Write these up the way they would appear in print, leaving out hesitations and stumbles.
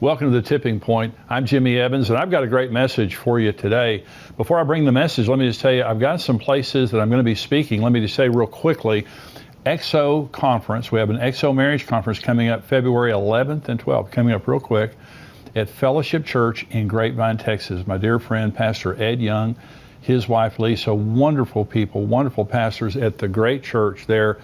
Welcome to The Tipping Point. I'm Jimmy Evans, and I've got a great message for you today. Before I bring the message, let me just tell you, I've got some places that I'm going to be speaking. Let me just say real quickly, XO Conference. We have an XO Marriage Conference coming up February 11th and 12th, coming up real quick at Fellowship Church in Grapevine, Texas. My dear friend, Pastor Ed Young, his wife Lisa, wonderful people, wonderful pastors at the great church there,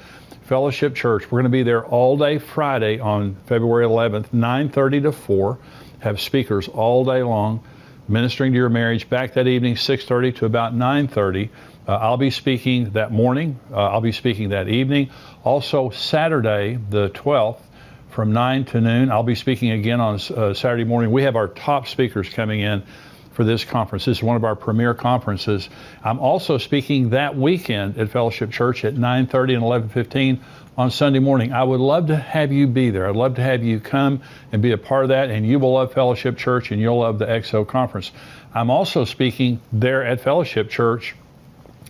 Fellowship Church. We're going to be there all day Friday on February 11th, 9:30 to 4. Have speakers all day long, ministering to your marriage. Back that evening, 6:30 to about 9:30. I'll be speaking that morning. I'll be speaking that evening. Also, Saturday, the 12th, from 9 to noon, I'll be speaking again on Saturday morning. We have our top speakers coming in for this conference. This is one of our premier conferences. I'm also speaking that weekend at Fellowship Church at 9:30 and 11:15 on Sunday morning. I would love to have you be there. I'd love to have you come and be a part of that, and you will love Fellowship Church and you'll love the XO Conference. I'm also speaking there at Fellowship Church.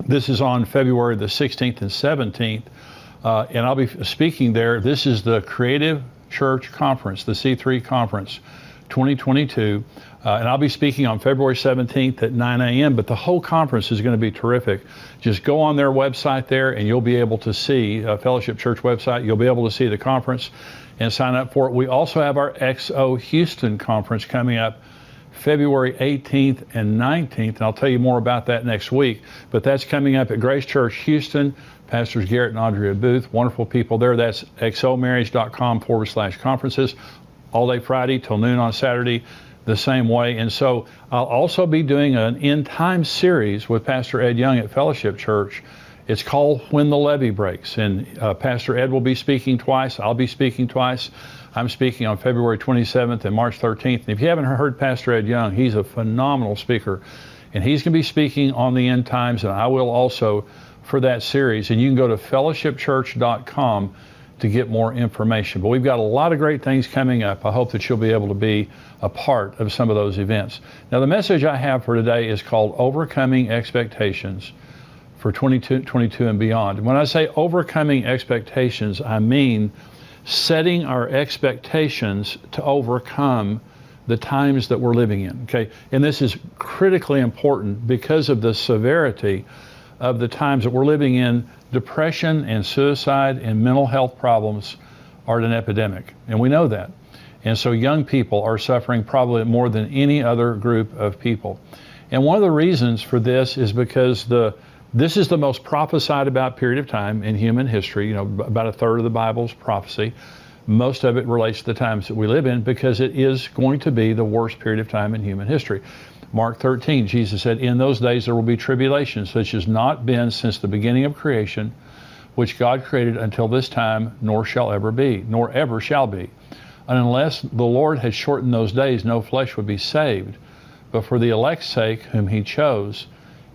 This is on February the 16th and 17th, and I'll be speaking there. This is the Creative Church Conference, the C3 Conference 2022. And I'll be speaking on February 17th at 9 a.m., but the whole conference is going to be terrific. Just go on their website there and you'll be able to see, Fellowship Church website, you'll be able to see the conference and sign up for it. We also have our XO Houston Conference coming up February 18th and 19th, and I'll tell you more about that next week, but that's coming up at Grace Church Houston. Pastors Garrett and Andrea Booth, wonderful people there. That's xomarriage.com/conferences, all day Friday till noon on Saturday, the same way. And so I'll also be doing an end time series with Pastor Ed Young at Fellowship Church. It's called When the Levee Breaks. And Pastor Ed will be speaking twice. I'll be speaking twice. I'm speaking on February 27th and March 13th. And if you haven't heard Pastor Ed Young, he's a phenomenal speaker. And he's going to be speaking on the end times, and I will also for that series. And you can go to fellowshipchurch.com to get more information. But we've got a lot of great things coming up. I hope that you'll be able to be a part of some of those events. Now, the message I have for today is called Overcoming Expectations for 2022 and beyond. And when I say overcoming expectations, I mean setting our expectations to overcome the times that we're living in, okay? And this is critically important because of the severity of the times that we're living in. Depression and suicide and mental health problems are an epidemic, and we know that. And so young people are suffering probably more than any other group of people. And one of the reasons for this is because this is the most prophesied about period of time in human history. You know, about a third of the Bible's prophecy. Most of it relates to the times that we live in because it is going to be the worst period of time in human history. Mark 13, Jesus said, "In those days there will be tribulation, such as not been since the beginning of creation, which God created until this time, nor shall ever be, nor ever shall be. And unless the Lord had shortened those days, no flesh would be saved. But for the elect's sake, whom he chose,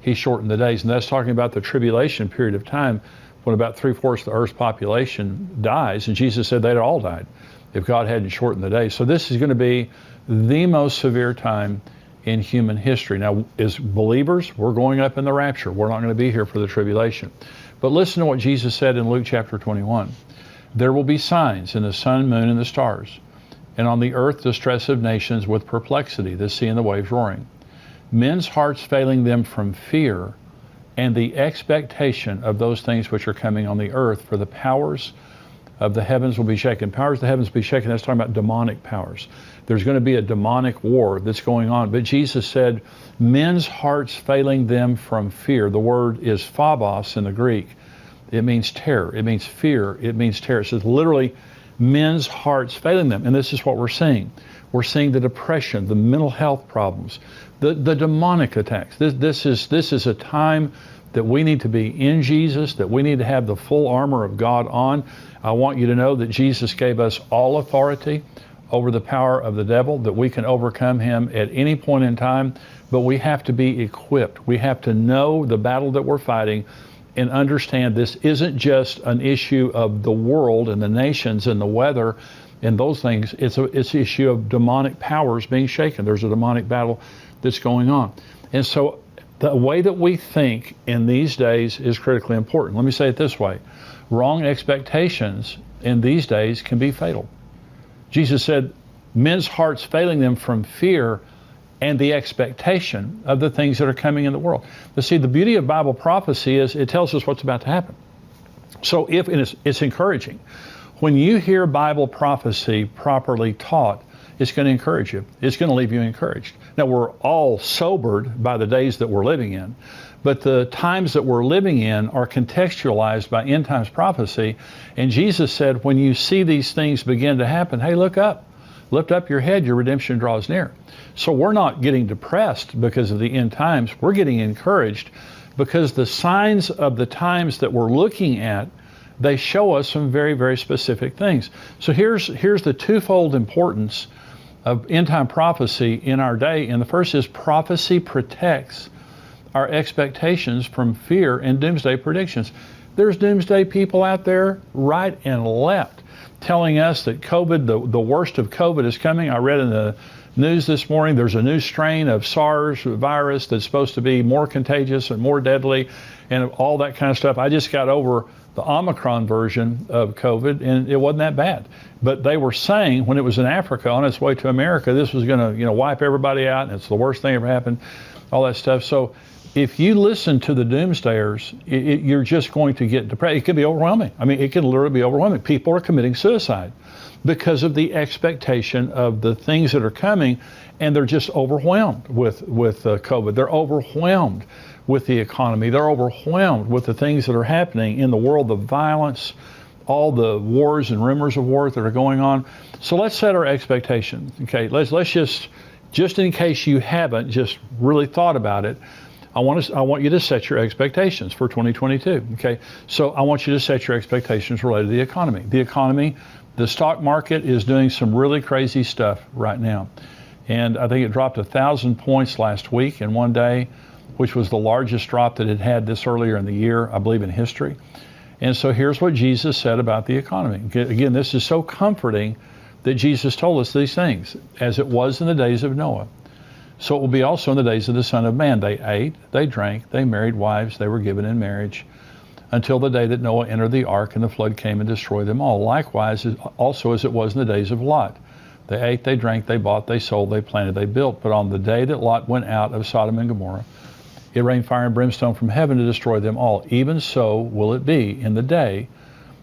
he shortened the days." And that's talking about the tribulation period of time when about 3/4 of the earth's population dies. And Jesus said they'd all died if God hadn't shortened the days. So this is going to be the most severe time in human history. Now, as believers, we're going up in the rapture. We're not going to be here for the tribulation. But listen to what Jesus said in Luke chapter 21. "There will be signs in the sun, moon, and the stars, and on the earth distress of nations with perplexity, the sea and the waves roaring. Men's hearts failing them from fear and the expectation of those things which are coming on the earth, for the powers of the heavens will be shaken." Powers of the heavens will be shaken. That's talking about demonic powers. There's going to be a demonic war that's going on. But Jesus said, men's hearts failing them from fear. The word is phobos in the Greek. It means terror. It means fear. It means terror. It says literally men's hearts failing them. And this is what we're seeing. We're seeing the depression, the mental health problems, the demonic attacks. This is a time that we need to be in Jesus, that we need to have the full armor of God on. I want you to know that Jesus gave us all authority over the power of the devil, that we can overcome him at any point in time, but we have to be equipped. We have to know the battle that we're fighting and understand this isn't just an issue of the world and the nations and the weather and those things. It's an issue of demonic powers being shaken. There's a demonic battle that's going on. And so the way that we think in these days is critically important. Let me say it this way. Wrong expectations in these days can be fatal. Jesus said, men's hearts failing them from fear and the expectation of the things that are coming in the world. But see, the beauty of Bible prophecy is it tells us what's about to happen. So and it's encouraging. When you hear Bible prophecy properly taught, it's going to encourage you. It's going to leave you encouraged. Now, we're all sobered by the days that we're living in, but the times that we're living in are contextualized by end times prophecy. And Jesus said, when you see these things begin to happen, hey, look up. Lift up your head, your redemption draws near. So we're not getting depressed because of the end times. We're getting encouraged because the signs of the times that we're looking at, they show us some very, very specific things. So here's the twofold importance of end time prophecy in our day. And the first is prophecy protects our expectations from fear and doomsday predictions. There's doomsday people out there right and left telling us that COVID, the worst of COVID is coming. I read in the news this morning, there's a new strain of SARS virus that's supposed to be more contagious and more deadly and all that kind of stuff. I just got over the Omicron version of COVID, and it wasn't that bad. But they were saying when it was in Africa on its way to America, this was going to, wipe everybody out, and it's the worst thing ever happened, all that stuff. So if you listen to the doomsdayers, you're just going to get depressed. It could be overwhelming. I mean, it can literally be overwhelming. People are committing suicide because of the expectation of the things that are coming, and they're just overwhelmed with COVID. They're overwhelmed with the economy. They're overwhelmed with the things that are happening in the world, the violence, all the wars and rumors of war that are going on. So let's set our expectations. Okay, let's just in case you haven't just really thought about it, I want you to set your expectations for 2022. Okay, so I want you to set your expectations related to the economy. The economy, the stock market is doing some really crazy stuff right now, and I think it dropped 1,000 points last week in one day, which was the largest drop that it had this earlier in the year, I believe, in history. And so here's what Jesus said about the economy. Again, this is so comforting that Jesus told us these things, as it was in the days of Noah. So it will be also in the days of the Son of Man. They ate, they drank, they married wives, they were given in marriage, until the day that Noah entered the ark and the flood came and destroyed them all. Likewise, also as it was in the days of Lot. They ate, they drank, they bought, they sold, they planted, they built. But on the day that Lot went out of Sodom and Gomorrah, it rained fire and brimstone from heaven to destroy them all. Even so will it be in the day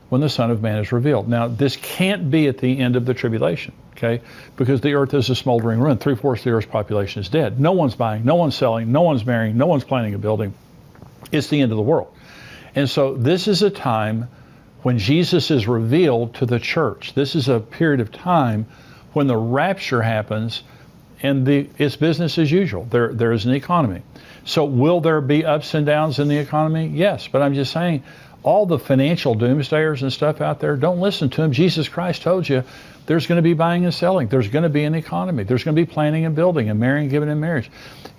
when the Son of Man is revealed. Now, this can't be at the end of the tribulation, okay? Because the earth is a smoldering ruin. 3/4 of the earth's population is dead. No one's buying, no one's selling, no one's marrying, no one's planning a building. It's the end of the world. And so this is a time when Jesus is revealed to the church. This is a period of time when the rapture happens and it's business as usual. There is an economy. So will there be ups and downs in the economy? Yes, but I'm just saying, all the financial doomsdayers and stuff out there, don't listen to them. Jesus Christ told you there's going to be buying and selling. There's going to be an economy. There's going to be planning and building and marrying, giving in marriage.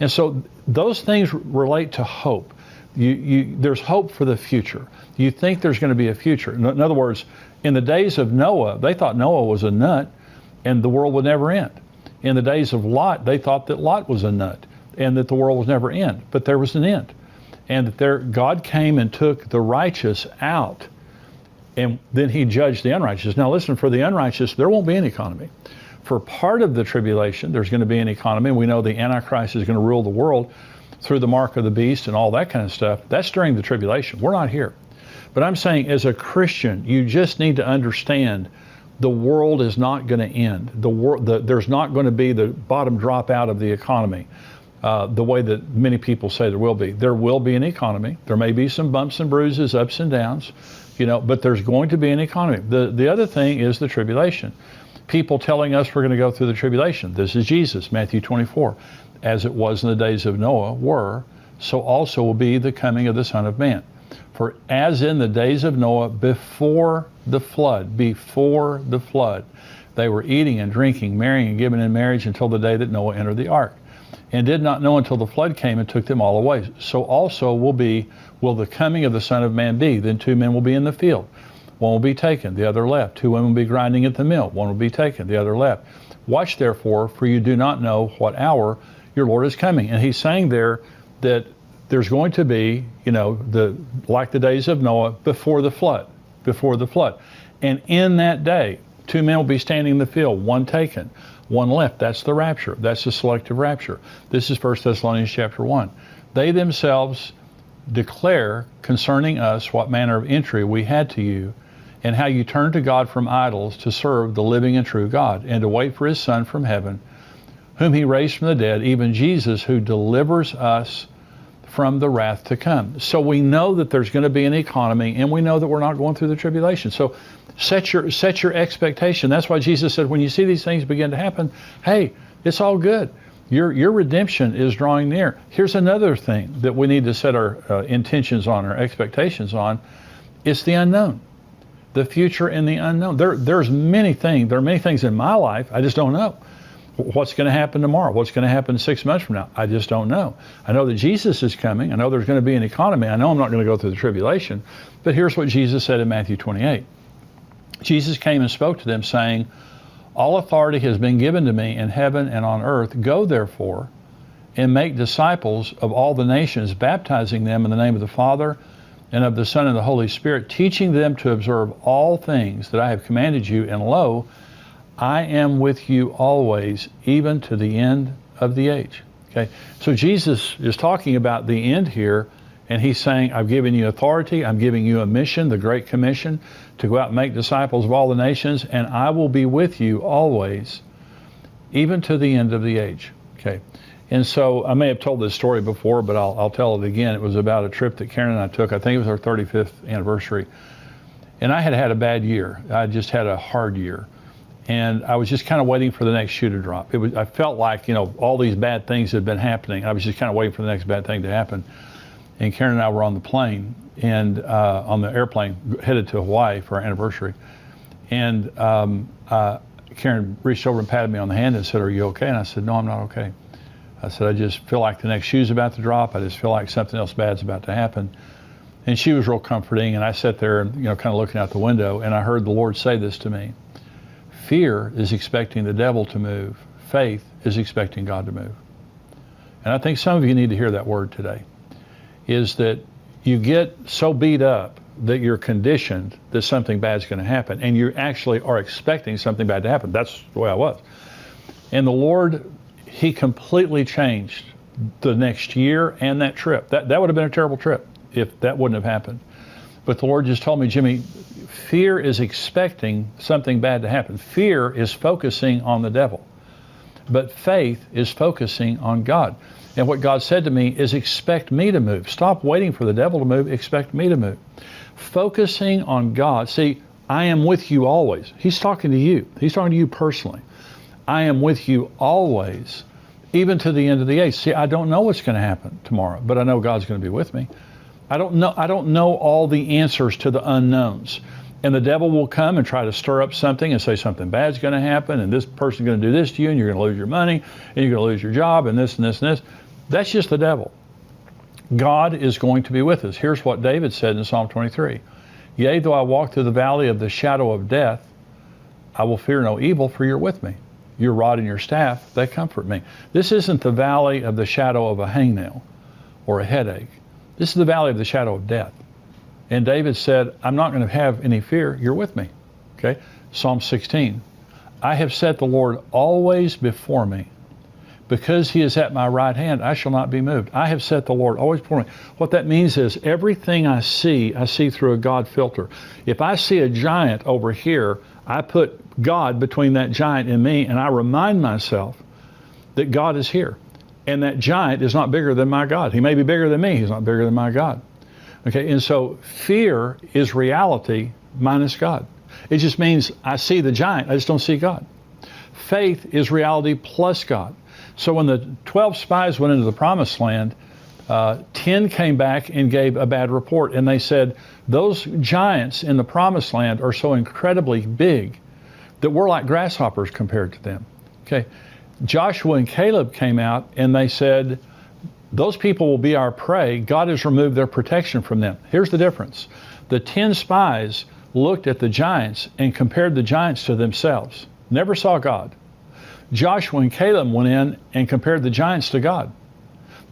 And so those things relate to hope. There's hope for the future. You think there's going to be a future. In other words, in the days of Noah, they thought Noah was a nut and the world would never end. In the days of Lot, they thought that Lot was a nut and that the world would never end. But there was an end. And that God came and took the righteous out, and then he judged the unrighteous. Now listen, for the unrighteous, there won't be an economy. For part of the tribulation, there's going to be an economy. We know the Antichrist is going to rule the world through the mark of the beast and all that kind of stuff. That's during the tribulation. We're not here. But I'm saying, as a Christian, you just need to understand the world is not going to end. There's not going to be the bottom drop out of the economy. The way that many people say there will be. There will be an economy. There may be some bumps and bruises, ups and downs, but there's going to be an economy. The other thing is the tribulation. People telling us we're going to go through the tribulation. This is Jesus, Matthew 24. As it was in the days of Noah so also will be the coming of the Son of Man. For as in the days of Noah before the flood, they were eating and drinking, marrying and giving in marriage until the day that Noah entered the ark, and did not know until the flood came and took them all away. So also will the coming of the Son of Man be. Then 2 men will be in the field. One will be taken, the other left. 2 women will be grinding at the mill. One will be taken, the other left. Watch therefore, for you do not know what hour your Lord is coming. And he's saying there that there's going to be, like the days of Noah before the flood. And in that day, 2 men will be standing in the field, one taken, one left. That's the rapture. That's the selective rapture. This is 1 Thessalonians chapter 1. They themselves declare concerning us what manner of entry we had to you, and how you turned to God from idols to serve the living and true God, and to wait for his Son from heaven, whom he raised from the dead, even Jesus, who delivers us from the wrath to come. So we know that there's going to be an economy, and we know that we're not going through the tribulation. So set your expectation. That's why Jesus said, when you see these things begin to happen, hey, it's all good. Your redemption is drawing near. Here's another thing that we need to set our intentions on, our expectations on. It's the unknown, the future and the unknown. There are many things in my life I just don't know. What's going to happen tomorrow? What's going to happen 6 months from now? I just don't know. I know that Jesus is coming. I know there's going to be an economy. I know I'm not going to go through the tribulation. But here's what Jesus said in Matthew 28. Jesus came and spoke to them, saying, all authority has been given to me in heaven and on earth. Go therefore and make disciples of all the nations, baptizing them in the name of the Father and of the Son and the Holy Spirit, teaching them to observe all things that I have commanded you. And lo, I am with you always, even to the end of the age. Okay, so Jesus is talking about the end here, and he's saying, I've given you authority, I'm giving you a mission, the Great Commission, to go out and make disciples of all the nations, and I will be with you always, even to the end of the age. Okay, and so I may have told this story before, but I'll tell it again. It was about a trip that Karen and I took. I think it was our 35th anniversary, and I had a bad year. I just had a hard year. And I was just kind of waiting for the next shoe to drop. I felt like, all these bad things had been happening. I was just kind of waiting for the next bad thing to happen. And Karen and I were on the plane and on the airplane headed to Hawaii for our anniversary. And Karen reached over and patted me on the hand and said, are you okay? And I said, no, I'm not okay. I said, I just feel like the next shoe's about to drop. I just feel like something else bad's about to happen. And she was real comforting. And I sat there and, kind of looking out the window, and I heard the Lord say this to me. Fear is expecting the devil to move. Faith is expecting God to move. And I think some of you need to hear that word today, is that you get so beat up that you're conditioned that something bad is going to happen, and you actually are expecting something bad to happen. That's the way I was. And the Lord, he completely changed the next year and that trip. That would have been a terrible trip if that wouldn't have happened. But the Lord just told me, Jimmy, fear is expecting something bad to happen. Fear is focusing on the devil. But faith is focusing on God. And what God said to me is, expect me to move. Stop waiting for the devil to move. Expect me to move. Focusing on God. See, I am with you always. He's talking to you. He's talking to you personally. I am with you always, even to the end of the age. See, I don't know what's going to happen tomorrow, but I know God's going to be with me. I don't know all the answers to the unknowns. And the devil will come and try to stir up something and say something bad's going to happen, and this person's going to do this to you, and you're going to lose your money, and you're going to lose your job, and this and this and this. That's just the devil. God is going to be with us. Here's what David said in Psalm 23. Yea, though I walk through the valley of the shadow of death, I will fear no evil, for you're with me. Your rod and your staff, they comfort me. This isn't the valley of the shadow of a hangnail or a headache. This is the valley of the shadow of death. And David said, I'm not going to have any fear. You're with me. Okay. Psalm 16. I have set the Lord always before me. Because he is at my right hand, I shall not be moved. I have set the Lord always before me. What that means is everything I see through a God filter. If I see a giant over here, I put God between that giant and me, and I remind myself that God is here. And that giant is not bigger than my God. He may be bigger than me. He's not bigger than my God. Okay, and so fear is reality minus God. It just means I see the giant, I just don't see God. Faith is reality plus God. So when the 12 spies went into the promised land, 10 came back and gave a bad report. And they said, those giants in the promised land are so incredibly big that we're like grasshoppers compared to them. Okay. Joshua and Caleb came out and they said, those people will be our prey. God has removed their protection from them. Here's the difference. The 10 spies looked at the giants and compared the giants to themselves. Never saw God. Joshua and Caleb went in and compared the giants to God.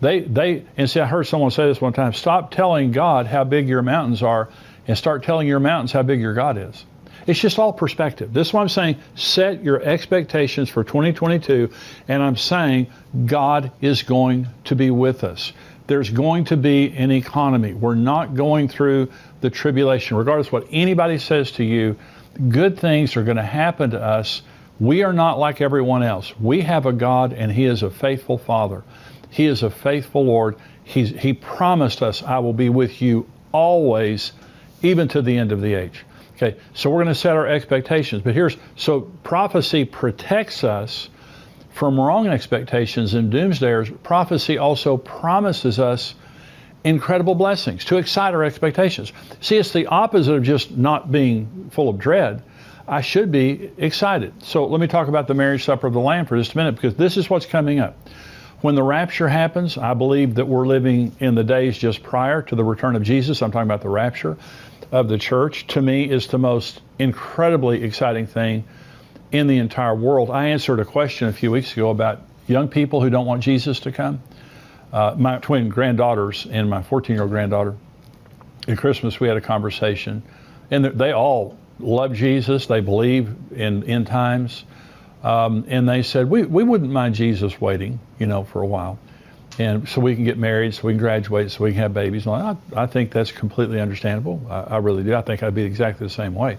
And see, I heard someone say this one time, stop telling God how big your mountains are and start telling your mountains how big your God is. It's just all perspective. This is what I'm saying. Set your expectations for 2022, and I'm saying God is going to be with us. There's going to be an economy. We're not going through the tribulation. Regardless of what anybody says to you, good things are going to happen to us. We are not like everyone else. We have a God, and He is a faithful Father. He is a faithful Lord. He promised us, I will be with you always, even to the end of the age. Okay, so we're going to set our expectations. But so prophecy protects us from wrong expectations and doomsdayers. Prophecy also promises us incredible blessings to excite our expectations. See, it's the opposite of just not being full of dread. I should be excited. So let me talk about the marriage supper of the Lamb for just a minute, because this is what's coming up. When the rapture happens, I believe that we're living in the days just prior to the return of Jesus. I'm talking about the rapture of the church. To me, is the most incredibly exciting thing in the entire world. I answered a question a few weeks ago about young people who don't want Jesus to come. My twin granddaughters and my 14-year-old granddaughter, at Christmas we had a conversation, and they all love Jesus. They believe in end times. And they said, we wouldn't mind Jesus waiting, for a while. And so we can get married, so we can graduate, so we can have babies. And I think that's completely understandable. I really do. I think I'd be exactly the same way.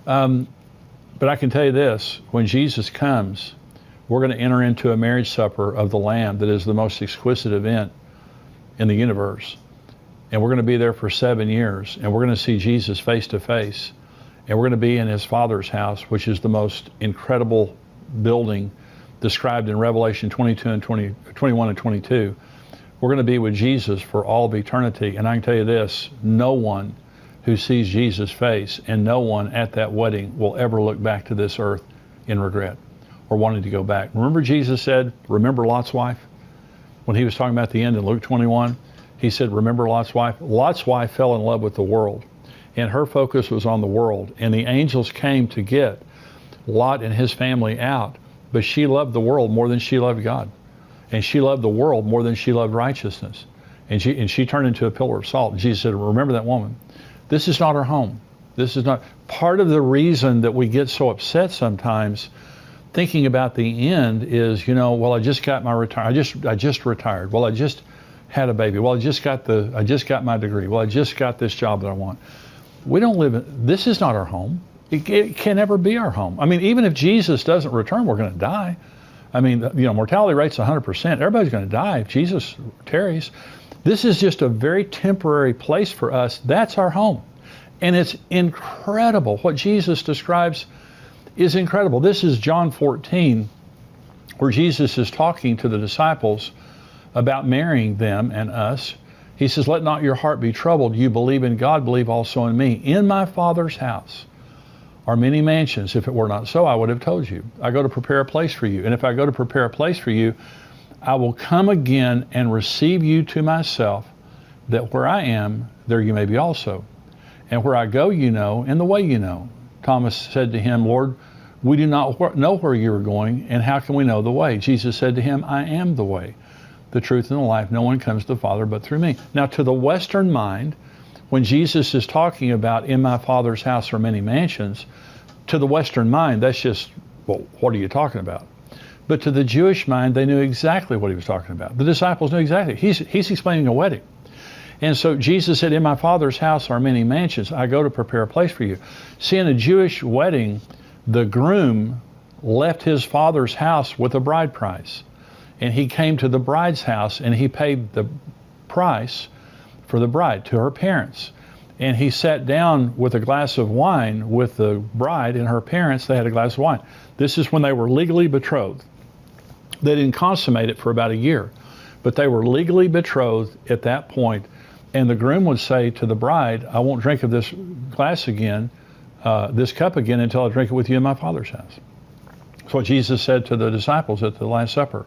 But I can tell you this, when Jesus comes, we're going to enter into a marriage supper of the Lamb that is the most exquisite event in the universe. And we're going to be there for 7 years, and we're going to see Jesus face to face. And we're going to be in His Father's house, which is the most incredible building described in Revelation 22 and 21 and 22. We're going to be with Jesus for all of eternity. And I can tell you this, no one who sees Jesus' face and no one at that wedding will ever look back to this earth in regret or wanting to go back. Remember Jesus said, remember Lot's wife? When He was talking about the end in Luke 21, He said, remember Lot's wife? Lot's wife fell in love with the world, and her focus was on the world. And the angels came to get Lot and his family out, but she loved the world more than she loved God. And she loved the world more than she loved righteousness. And she turned into a pillar of salt. And Jesus said, remember that woman. This is not her home. This is not part of the reason that we get so upset sometimes thinking about the end is, well, I just got my I just retired. Well, I just had a baby. Well, I just got my degree. Well, I just got this job that I want. We don't live this is not our home. It can never be our home. I mean, even if Jesus doesn't return, we're going to die. I mean, mortality rate's 100%. Everybody's going to die if Jesus tarries. This is just a very temporary place for us. That's our home. And it's incredible. What Jesus describes is incredible. This is John 14, where Jesus is talking to the disciples about marrying them and us. He says, let not your heart be troubled. You believe in God, believe also in me. In my Father's house are many mansions. If it were not so, I would have told you. I go to prepare a place for you. And if I go to prepare a place for you, I will come again and receive you to myself, that where I am, there you may be also. And where I go, you know, and the way you know. Thomas said to him, Lord, we do not know where you are going, and how can we know the way? Jesus said to him, I am the way, the truth, and the life. No one comes to the Father but through me. Now, to the Western mind, when Jesus is talking about in my Father's house are many mansions, to the Western mind, that's just, well, what are you talking about? But to the Jewish mind, they knew exactly what he was talking about. The disciples knew exactly. He's explaining a wedding. And so Jesus said, in my Father's house are many mansions. I go to prepare a place for you. See, in a Jewish wedding, the groom left his father's house with a bride price. And he came to the bride's house and he paid the price for the bride to her parents. And he sat down with a glass of wine with the bride and her parents. They had a glass of wine. This is when they were legally betrothed. They didn't consummate it for about a year, but they were legally betrothed at that point. And the groom would say to the bride, I won't drink of this glass again, this cup again, until I drink it with you in my Father's house. That's what Jesus said to the disciples at the Last Supper.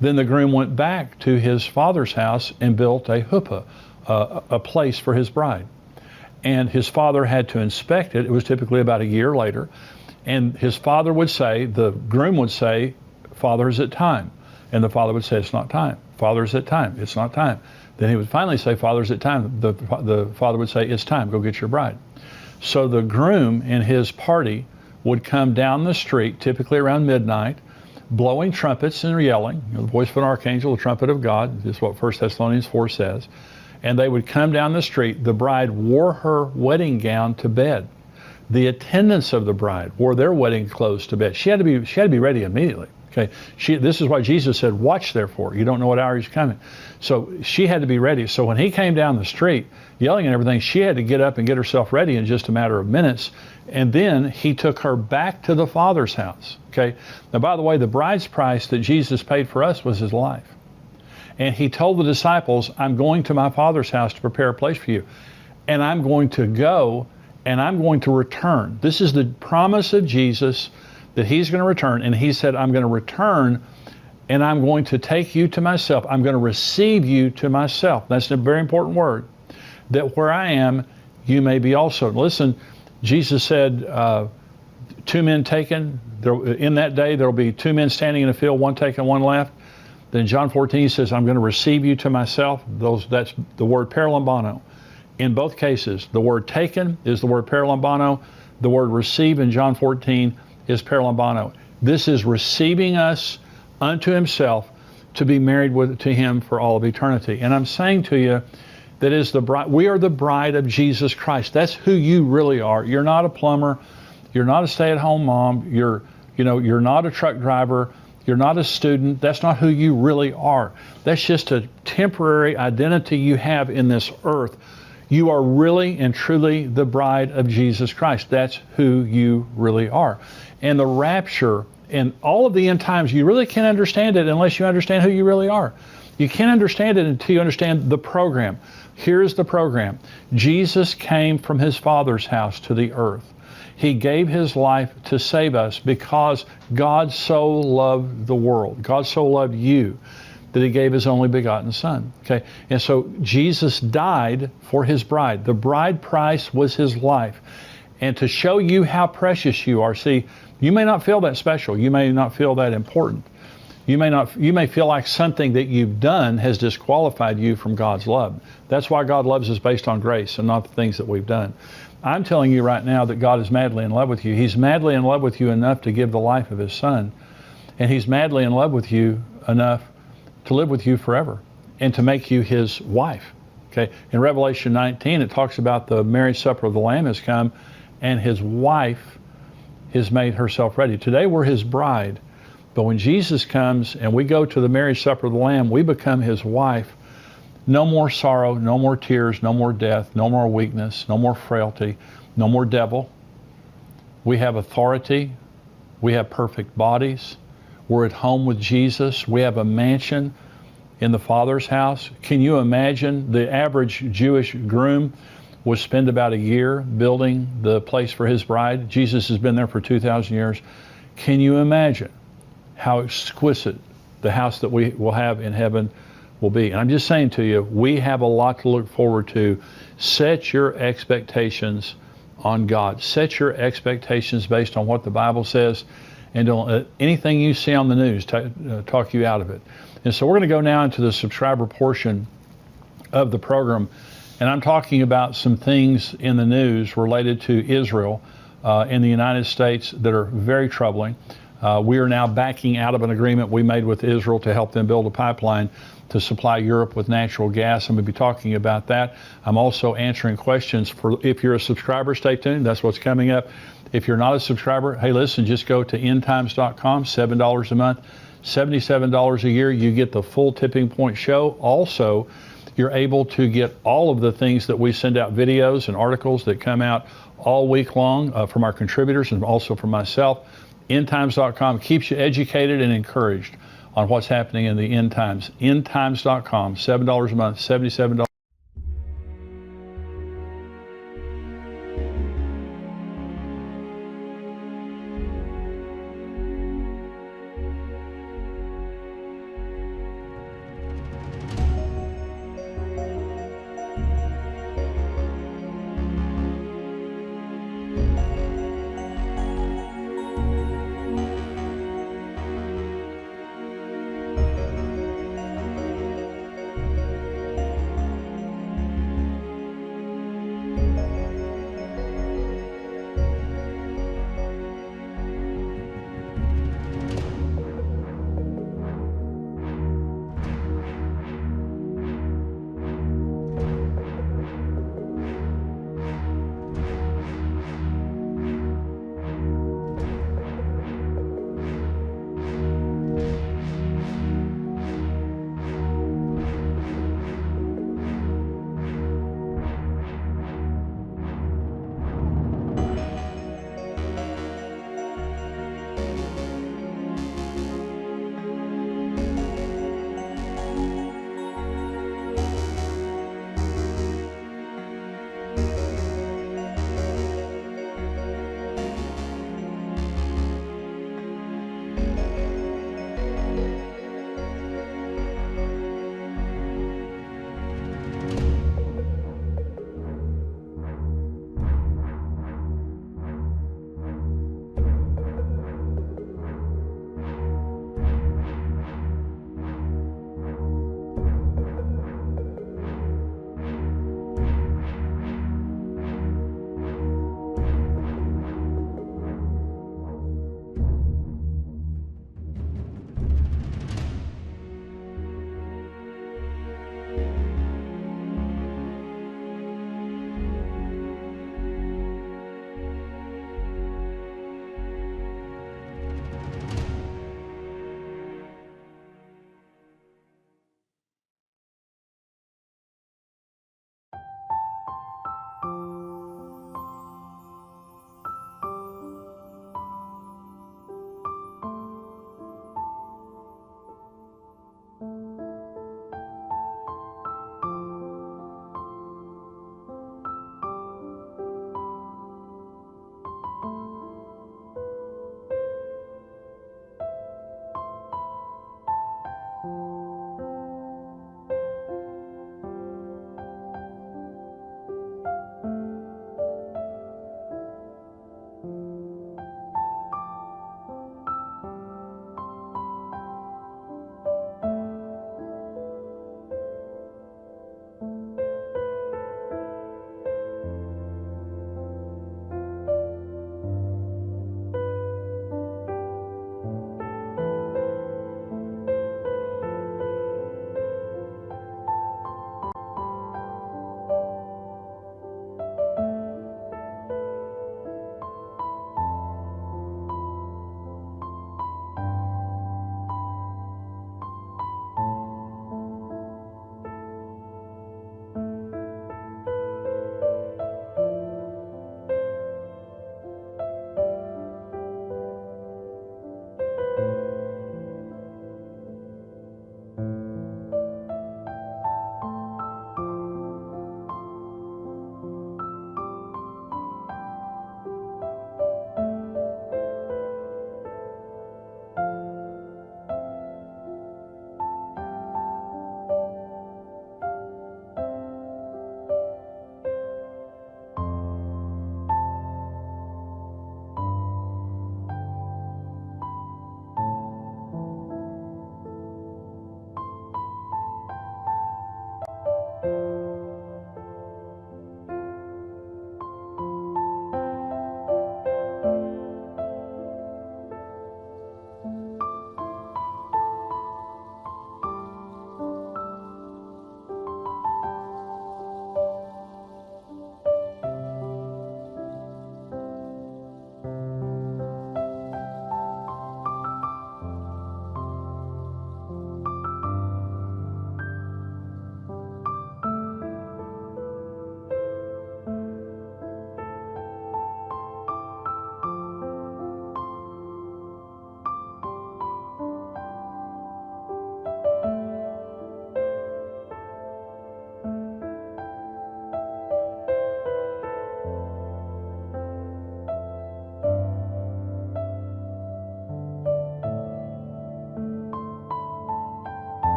Then the groom went back to his father's house and built a huppah, a place for his bride. And his father had to inspect it. It was typically about a year later. And his father would say, the groom would say, Father, is it time? And the father would say, it's not time. Father, is it time? It's not time. Then he would finally say, Father, is it time? The father would say, it's time. Go get your bride. So the groom and his party would come down the street, typically around midnight, blowing trumpets and yelling, the voice of an archangel, the trumpet of God. This is what 1 Thessalonians 4 says. And they would come down the street. The bride wore her wedding gown to bed. The attendants of the bride wore their wedding clothes to bed. She had to be ready immediately. Okay, this is why Jesus said, "Watch therefore. You don't know what hour he's coming." So she had to be ready. So when he came down the street yelling and everything, she had to get up and get herself ready in just a matter of minutes. And then he took her back to the Father's house. Okay. Now, by the way, the bride's price that Jesus paid for us was his life. And he told the disciples, "I'm going to my Father's house to prepare a place for you. And I'm going to go and I'm going to return." This is the promise of Jesus, that he's going to return. And he said, "I'm going to return and I'm going to take you to myself. I'm going to receive you to myself." That's a very important word. That where I am, you may be also. Listen, Jesus said, 2 men taken. In that day, there will be 2 men standing in a field, one taken, one left. Then John 14, he says, "I'm going to receive you to myself." That's the word paralambano. In both cases, the word taken is the word paralambano. The word receive in John 14 is paralambano. This is receiving us unto himself to be married to him for all of eternity. And I'm saying to you that is the bride. We are the bride of Jesus Christ. That's who you really are. You're not a plumber. You're not a stay-at-home mom. You're not a truck driver. You're not a student. That's not who you really are. That's just a temporary identity you have in this earth. You are really and truly the bride of Jesus Christ. That's who you really are. And the rapture and all of the end times, you really can't understand it unless you understand who you really are. You can't understand it until you understand the program. Here's the program. Jesus came from his Father's house to the earth. He gave his life to save us because God so loved the world. God so loved you that he gave his only begotten Son. Okay, and so Jesus died for his bride. The bride price was his life. And to show you how precious you are, see, you may not feel that special. You may not feel that important. You may feel like something that you've done has disqualified you from God's love. That's why God loves us based on grace and not the things that we've done. I'm telling you right now that God is madly in love with you. He's madly in love with you enough to give the life of his Son. And he's madly in love with you enough to live with you forever and to make you his wife. Okay. In Revelation 19, it talks about the marriage supper of the Lamb has come and his wife has made herself ready. Today we're his bride, but when Jesus comes and we go to the marriage supper of the Lamb, we become his wife. No more sorrow, no more tears, no more death, no more weakness, no more frailty, no more devil. We have authority. We have perfect bodies. We're at home with Jesus. We have a mansion in the Father's house. Can you imagine? The average Jewish groom would spend about a year building the place for his bride. Jesus has been there for 2,000 years. Can you imagine how exquisite the house that we will have in heaven will be? And I'm just saying to you, we have a lot to look forward to. Set your expectations on God. Set your expectations based on what the Bible says, and don't let anything you see on the news talk you out of it. And so we're going to go now into the subscriber portion of the program, and I'm talking about some things in the news related to Israel in the United States that are very troubling. We are now backing out of an agreement we made with Israel to help them build a pipeline to supply Europe with natural gas. I'm going to be talking about that. I'm also answering questions if you're a subscriber, stay tuned. That's what's coming up. If you're not a subscriber, hey, listen, just go to endtimes.com, $7 a month, $77 a year. You get the full Tipping Point show. Also, you're able to get all of the things that we send out, videos and articles that come out all week long from our contributors and also from myself. Endtimes.com keeps you educated and encouraged on what's happening in the end times. Endtimes.com, $7 a month, $77.